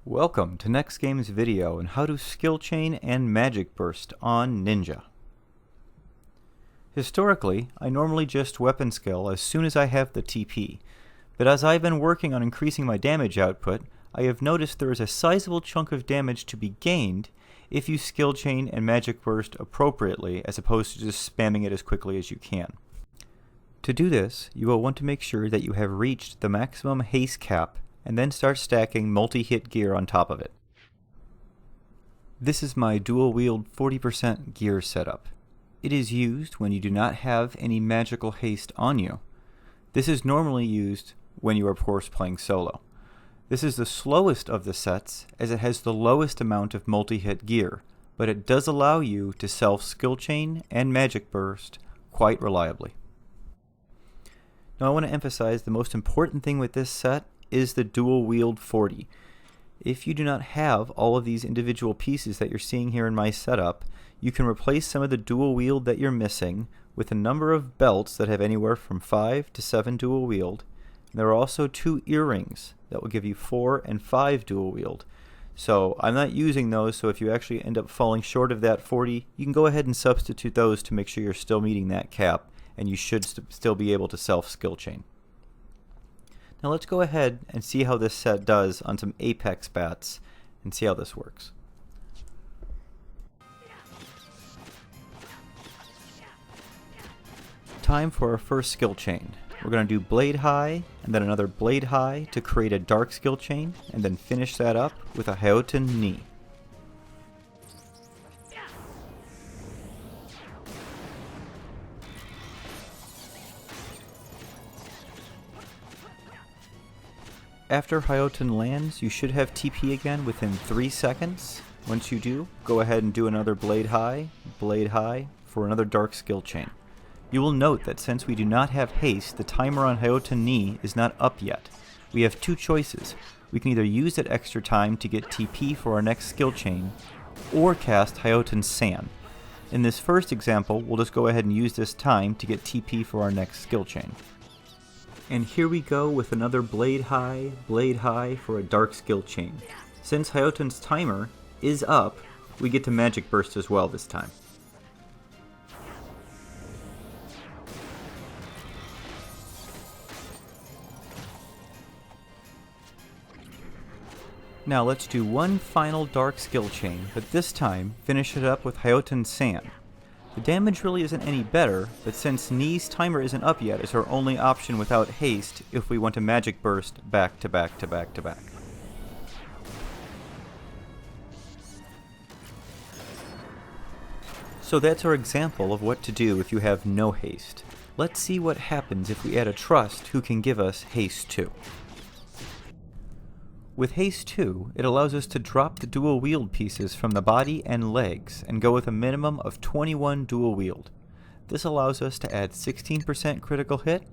Welcome to NEXTGames video on how to Skillchain and Magic Burst on Ninja. Historically, I normally just weapon skill as soon as I have the TP, but as I've been working on increasing my damage output, I have noticed there is a sizable chunk of damage to be gained if you Skillchain and Magic Burst appropriately as opposed to just spamming it as quickly as you can. To do this, you will want to make sure that you have reached the maximum haste cap and then start stacking multi-hit gear on top of it. This is my dual-wield 40% gear setup. It is used when you do not have any magical haste on you. This is normally used when you are of course playing solo. This is the slowest of the sets as it has the lowest amount of multi-hit gear, but it does allow you to self-Skillchain and Magic Burst quite reliably. Now I want to emphasize the most important thing with this set is the dual wield 40. If you do not have all of these individual pieces that you're seeing here in my setup, you can replace some of the dual wield that you're missing with a number of belts that have anywhere from 5 to 7 dual wield. And there are also 2 earrings that will give you 4 and 5 dual wield. So I'm not using those, so if you actually end up falling short of that 40, you can go ahead and substitute those to make sure you're still meeting that cap, and you should still be able to self-Skillchain. Now let's go ahead and see how this set does on some Apex bats and see how this works. Time for our first Skillchain. We're going to do Blade High and then another Blade High to create a dark Skillchain and then finish that up with a Hayoten Knee. After Hayoten lands, you should have TP again within 3 seconds. Once you do, go ahead and do another Blade High for another Dark Skillchain. You will note that since we do not have haste, the timer on Hayoten Knee is not up yet. We have 2 choices. We can either use that extra time to get TP for our next Skillchain, or cast Hayoten San. In this first example, we'll just go ahead and use this time to get TP for our next Skillchain. And here we go with another Blade High for a Dark Skillchain. Since Hayoten's timer is up, we get to Magic Burst as well this time. Now let's do one final Dark Skillchain, but this time finish it up with Hayoten San. The damage really isn't any better, but since Knee's timer isn't up yet, it's our only option without haste if we want to Magic Burst back to back to back to back. So that's our example of what to do if you have no haste. Let's see what happens if we add a Trust who can give us haste 2. With haste 2, it allows us to drop the dual wield pieces from the body and legs and go with a minimum of 21 dual wield. This allows us to add 16% critical hit,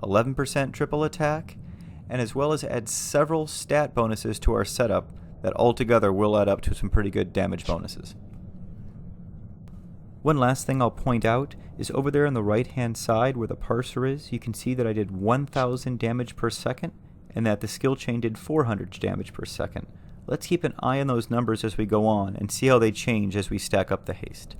11% triple attack, and as well as add several stat bonuses to our setup that altogether will add up to some pretty good damage bonuses. One last thing I'll point out is over there on the right hand side where the parser is, you can see that I did 1000 damage per second and that the Skillchain did 400 damage per second. Let's keep an eye on those numbers as we go on and see how they change as we stack up the haste.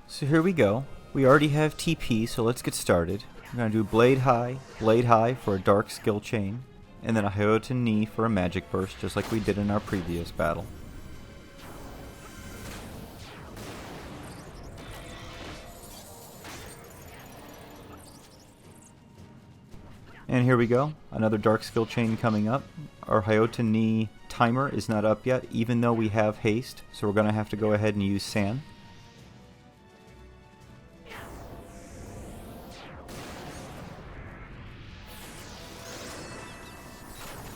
So here we go. We already have TP, so let's get started. We're going to do Blade High for a Dark Skillchain, and then a Hayoten Knee for a Magic Burst, just like we did in our previous battle. And here we go, another Dark Skillchain coming up. Our Hayoten Knee timer is not up yet, even though we have haste, so we're going to have to go ahead and use San.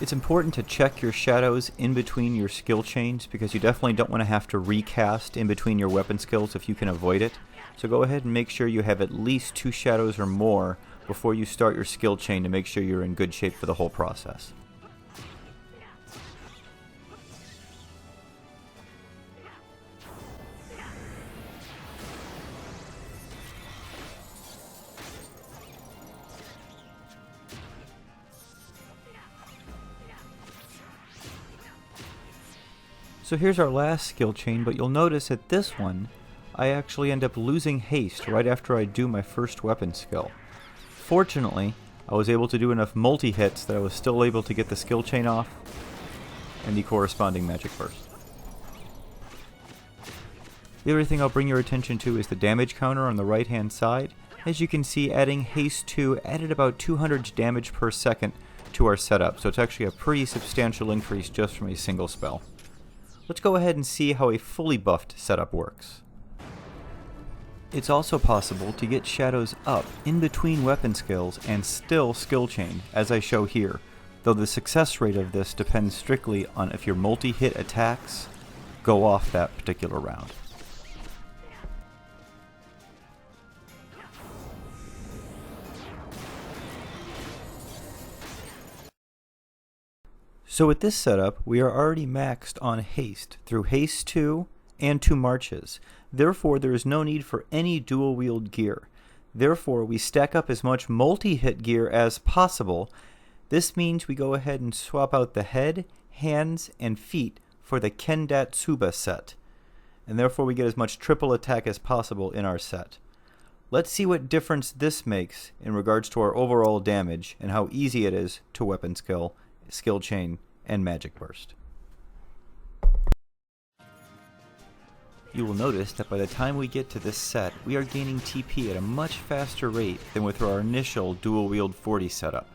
It's important to check your shadows in between your Skillchains because you definitely don't want to have to recast in between your weapon skills if you can avoid it. So go ahead and make sure you have at least 2 shadows or more before you start your Skillchain to make sure you're in good shape for the whole process. So here's our last skill chain, but you'll notice at this one, I actually end up losing haste right after I do my first weapon skill. Fortunately, I was able to do enough multi-hits that I was still able to get the skill chain off and the corresponding magic burst. The other thing I'll bring your attention to is the damage counter on the right hand side. As you can see, adding Haste 2 added about 200 damage per second to our setup, so it's actually a pretty substantial increase just from a single spell. Let's go ahead and see how a fully buffed setup works. It's also possible to get shadows up in between weapon skills and still skill chain, as I show here, though the success rate of this depends strictly on if your multi-hit attacks go off that particular round. So with this setup, we are already maxed on Haste through Haste 2 and 2 marches. Therefore, there is no need for any dual wield gear. Therefore, we stack up as much multi-hit gear as possible. This means we go ahead and swap out the head, hands, and feet for the Kendatsuba set. And therefore, we get as much triple attack as possible in our set. Let's see what difference this makes in regards to our overall damage and how easy it is to weapon skill, skill chain, and magic burst. You will notice that by the time we get to this set, we are gaining TP at a much faster rate than with our initial dual wield 40 setup,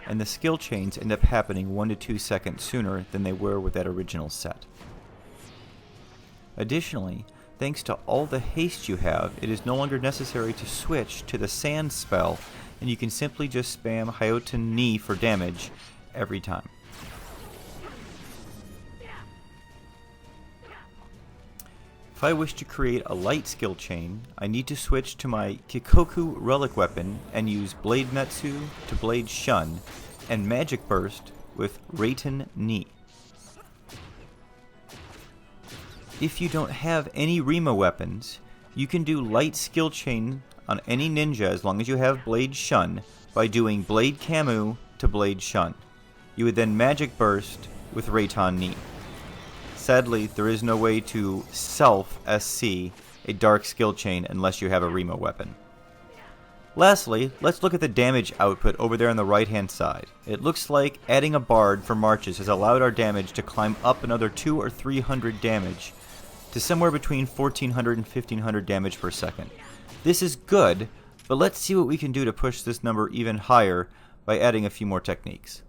and the skill chains end up happening 1 to 2 seconds sooner than they were with that original set. Additionally, thanks to all the haste you have, it is no longer necessary to switch to the sand spell, and you can simply just spam Hyoten Ni for damage every time. If I wish to create a light skill chain, I need to switch to my Kikoku relic weapon and use Blade Metsu to Blade Shun and Magic Burst with Reiten Ni. If you don't have any Rima weapons, you can do light skill chain on any ninja as long as you have Blade Shun by doing Blade Camu to Blade Shun. You would then Magic Burst with Reiten Ni. Sadly, there is no way to self-SC a dark skill chain unless you have a Rima weapon. Lastly, let's look at the damage output over there on the right hand side. It looks like adding a bard for marches has allowed our damage to climb up another 200 or 300 damage to somewhere between 1400 and 1500 damage per second. This is good, but let's see what we can do to push this number even higher by adding a few more techniques.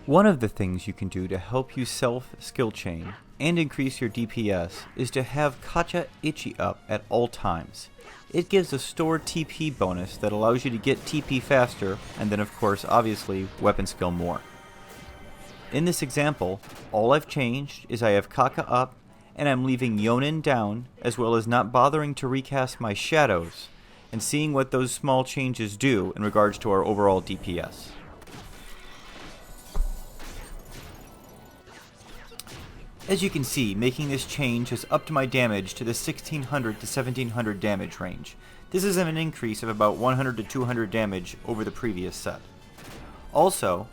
One of the things you can do to help you self-skill chain and increase your DPS is to have Kacha Ichi up at all times. It gives a stored TP bonus that allows you to get TP faster, and then of course, obviously, weapon skill more. In this example, all I've changed is I have Kaka up, and I'm leaving Yonin down, as well as not bothering to recast my shadows, and seeing what those small changes do in regards to our overall DPS. As you can see, making this change has upped my damage to the 1600 to 1700 damage range. This is an increase of about 100 to 200 damage over the previous set. Also,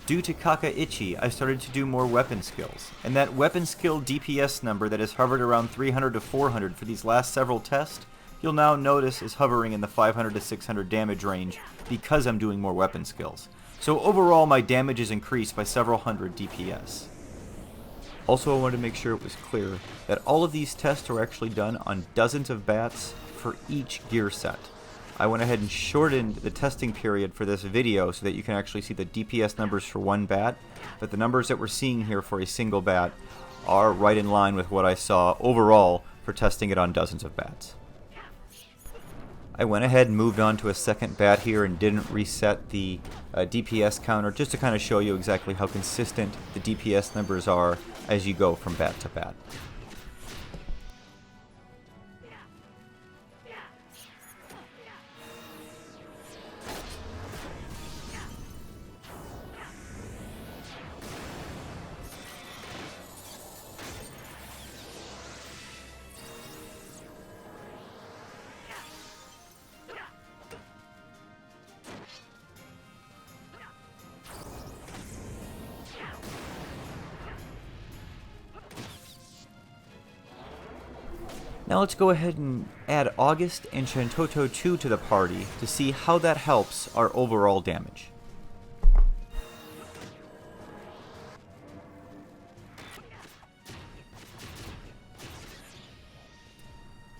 due to Kaka Ichi, I started to do more weapon skills, and that weapon skill DPS number that has hovered around 300 to 400 for these last several tests, you'll now notice is hovering in the 500 to 600 damage range because I'm doing more weapon skills. So overall, my damage is increased by several hundred DPS. Also, I wanted to make sure it was clear that all of these tests are actually done on dozens of bats for each gear set. I went ahead and shortened the testing period for this video so that you can actually see the DPS numbers for one bat, but the numbers that we're seeing here for a single bat are right in line with what I saw overall for testing it on dozens of bats. I went ahead and moved on to a second bat here and didn't reset the DPS counter just to kind of show you exactly how consistent the DPS numbers are as you go from bat to bat. Now let's go ahead and add August and Shantoto 2 to the party to see how that helps our overall damage.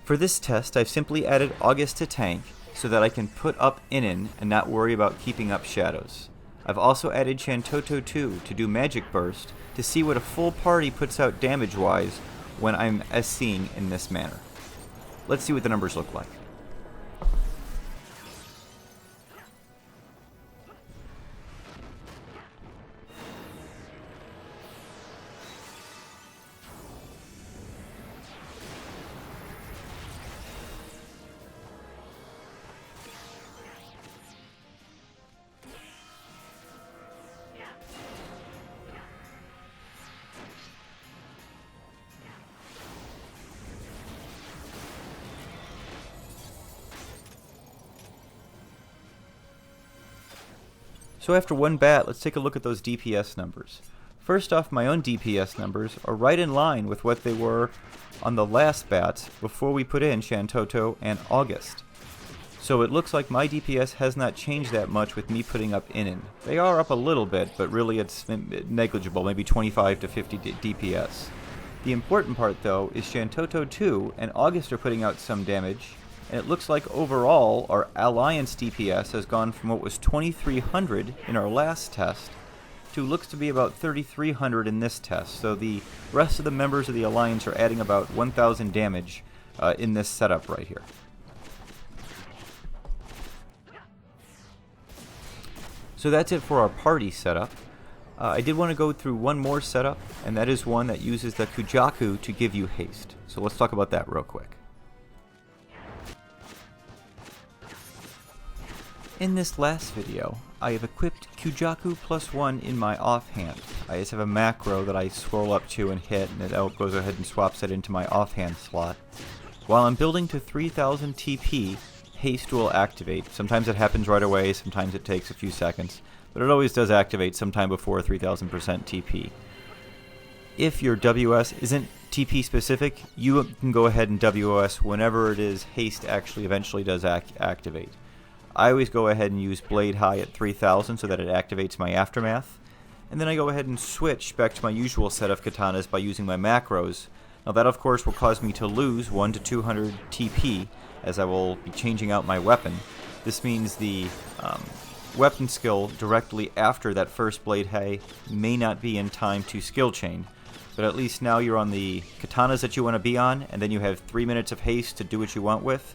For this test, I've simply added August to tank so that I can put up Inin and not worry about keeping up shadows. I've also added Shantoto 2 to do Magic Burst to see what a full party puts out damage-wise when I'm SCing in this manner. Let's see what the numbers look like. So after one bat, let's take a look at those DPS numbers. First off, my own DPS numbers are right in line with what they were on the last bats before we put in Shantoto and August. So it looks like my DPS has not changed that much with me putting up Inin. They are up a little bit, but really it's negligible, maybe 25 to 50 DPS. The important part though is Shantoto 2 and August are putting out some damage, and it looks like overall our Alliance DPS has gone from what was 2300 in our last test to looks to be about 3300 in this test. So the rest of the members of the Alliance are adding about 1000 damage in this setup right here. So that's it for our party setup. I did want to go through one more setup, and that is one that uses the Kujaku to give you haste. So let's talk about that real quick. In this last video, I have equipped Kujaku +1 in my Offhand. I just have a macro that I scroll up to and hit, and it goes ahead and swaps it into my Offhand slot. While I'm building to 3000 TP, Haste will activate. Sometimes it happens right away, sometimes it takes a few seconds, but it always does activate sometime before 3000% TP. If your WS isn't TP specific, you can go ahead and WS whenever it is Haste actually eventually does activate. I always go ahead and use Blade High at 3000 so that it activates my Aftermath, and then I go ahead and switch back to my usual set of katanas by using my macros. Now that of course will cause me to lose 1 to 200 TP as I will be changing out my weapon. This means the weapon skill directly after that first Blade High may not be in time to skill chain, but at least now you're on the katanas that you want to be on, and then you have 3 minutes of haste to do what you want with.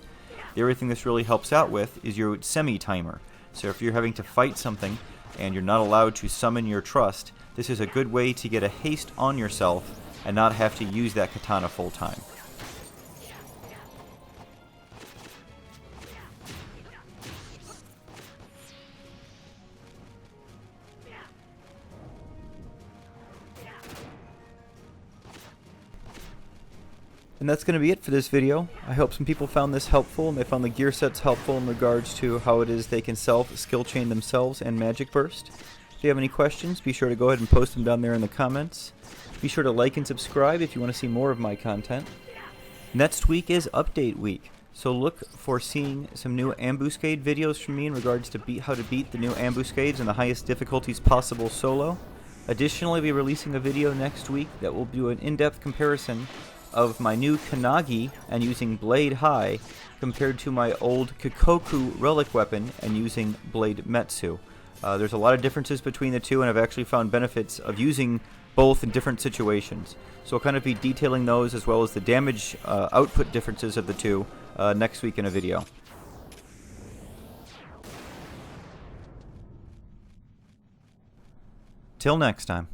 The other thing this really helps out with is your semi-timer. So if you're having to fight something and you're not allowed to summon your trust, this is a good way to get a haste on yourself and not have to use that katana full time. And that's going to be it for this video. I hope some people found this helpful and they found the gear sets helpful in regards to how it is they can skill chain themselves and Magic Burst. If you have any questions, be sure to go ahead and post them down there in the comments. Be sure to like and subscribe if you want to see more of my content. Next week is update week, so look for seeing some new ambuscade videos from me in regards to how to beat the new ambuscades in the highest difficulties possible solo. Additionally, I'll be releasing a video next week that will do an in-depth comparison of my new Kanagi and using Blade High compared to my old Kikoku relic weapon and using Blade Metsu. There's a lot of differences between the two, and I've actually found benefits of using both in different situations. So I'll kind of be detailing those as well as the damage output differences of the two next week in a video. Till next time.